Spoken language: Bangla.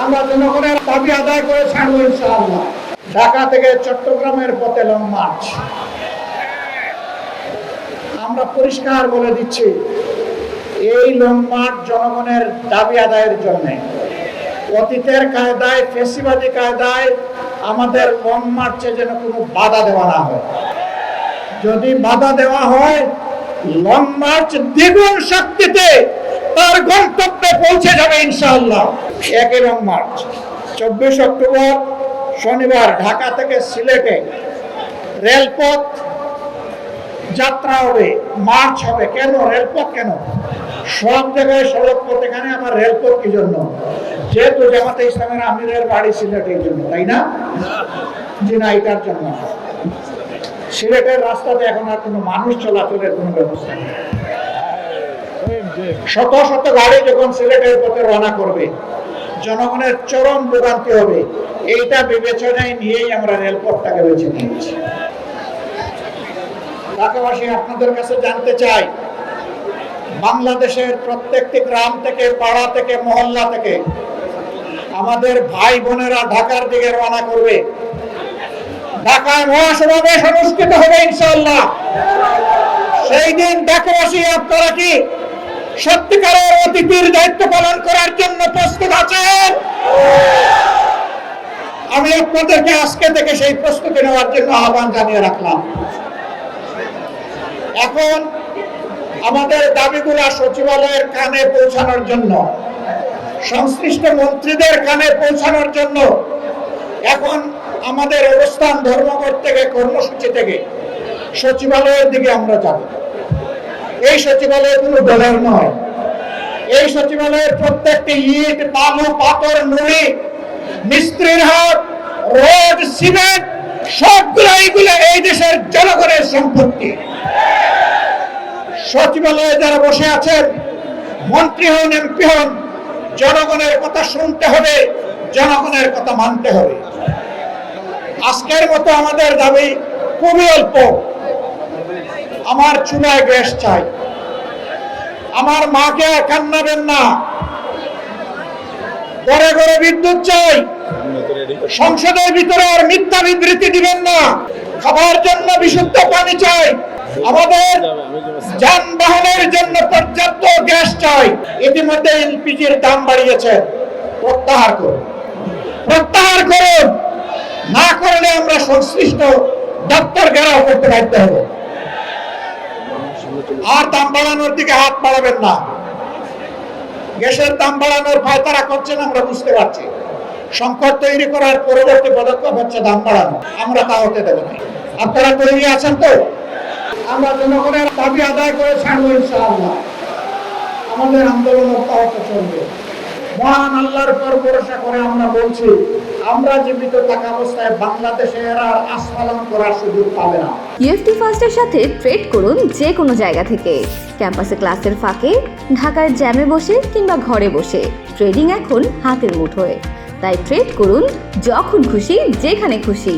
আমরা জনগণের দাবি আদায় করে ছাড়বো ইনশাআল্লাহ। ঢাকা থেকে চট্টগ্রামের পথে লং মার্চ। আমরা পরিষ্কার বলে দিচ্ছি, এই লং মার্চ জনগণের দাবি আদায়ের জন্য। অতীতের কায়দায়, ফেসিবাদী কায়দায় আমাদের লং মার্চে যেন কোনো বাধা দেওয়া না হয়। যদি বাধা দেওয়া হয়, লং মার্চ দ্বিগুণ শক্তিতে তার গন্তব্যে পৌঁছে যাবে ইনশাআল্লাহ। একই লং মার্চ 24 অক্টোবর শনিবার ঢাকা থেকে সিলেটে রেলপথ যাত্রা হবে, মার্চ হবে। কেন রেলপথ? কেন সব জায়গায় সড়ক পথ, এখানে আমার রেলপথ কি জন্য? যেহেতু জামাতে ইসলামের আমিরের বাড়ি সিলেটের জন্য, তাই না? জি না, এটার জন্য। সিলেটের রাস্তাতে এখন আর কোনো মানুষ চলাচলের কোনো ব্যবস্থা নেই। শত শত গাড়ি যখন সিলেটের পথে রওনা করবে, জনগণের চরম ভোগান্তি হবে। এইটা বিবেচনায় নিয়েই আমরা রেলপথটাকে বেছে নিয়েছি। ঢাকাবাসী, আপনাদের কাছে জানতে চাই, বাংলাদেশের প্রত্যেকটি গ্রাম থেকে, পাড়া থেকে, মহল্লা থেকে আমাদের ভাই বোনেরা ঢাকার দিকে রওনা করবে। ঢাকায় মহাসমাবেশ অনুষ্ঠিত হবে ইনশাআল্লাহ। সেই দিন ঢাকাবাসী, আপনারা কি সত্যিকারের অতিথির দায়িত্ব পালন করার জন্য প্রস্তুত আছেন? আমি আপনাদেরকে আজকে থেকে সেই প্রস্তুতি নেওয়ার জন্য আহ্বান জানিয়ে রাখলাম। এখন আমাদের দাবিগুলা সচিবালয়ের কানে পৌঁছানোর জন্য, সংশ্লিষ্ট মন্ত্রীদের কানে পৌঁছানোর জন্য এখন আমাদের অবস্থান ধর্মঘট থেকে, কর্মসূচি থেকে সচিবালয়ের দিকে আমরা যাব। এই সচিবালয় কোনো দলের নয়। এই সচিবালয়ের প্রত্যেকটি ইট, বালু, পাথর, নুড়ি, মিস্ত্রির হাত, রড, সিমেন্ট সবগুলো এইগুলো এই দেশের জনগণের সম্পত্তি। সচিবালয়ে যারা বসে আছেন, মন্ত্রী হন, এমপি হন, জনগণের কথা শুনতে হবে, জনগণের কথা মানতে হবে। আজকের মতো আমাদের দাবি খুবই অল্প। আমার চুলায় গ্যাস চাই, আমার মাকে আর কান্নাবেন না, ঘরে ঘরে বিদ্যুৎ চাই, সংসদের ভিতরে আর মিথ্যা বিবৃতি দিবেন না, খাবার জন্য বিশুদ্ধ পানি চাই, আমাদের যানবাহনের জন্য পর্যাপ্ত গ্যাস চাই। ইতিমধ্যে এলপিজির দাম বাড়িয়েছে, প্রত্যাহার করুন, প্রত্যাহার করুন। না করলে আমরা সংশ্লিষ্ট দপ্তর ঘেরাও করতে বাধ্য হব। আর দাম বাড়ানোর দিকে হাত বাড়াবেন না। গ্যাসের দাম বাড়ানোর ভয় তারা করছেন, আমরা বুঝতে পারছি। সংকট তৈরি করার পরবর্তী পদক্ষেপ হচ্ছে দাম বাড়ানো। আমরা তা হতে দেব না। আপনারা তৈরি আছেন তো? আমরা জনগণের দাবি আদায় করে ছাড়বো ইনশাআল্লাহ। আমাদের আন্দোলন অব্যাহত চলবে। মহান আল্লাহর উপর ভরসা করে আমরা বলছি, আমরা জীবিত থাকা অবস্থায় বাংলাদেশের আর আস্ফালন করার সুযোগ পাবে না। ইউএফটি ফার্স্টের সাথে ট্রেড করুন যে কোনো জায়গা থেকে। ক্যাম্পাসে ক্লাসের ফাঁকে, ঢাকার জ্যামে বসে কিংবা ঘরে বসে, ট্রেডিং এখন হাতের মুঠোয়। তাই ট্রেড করুন যখন খুশি, যেখানে খুশি।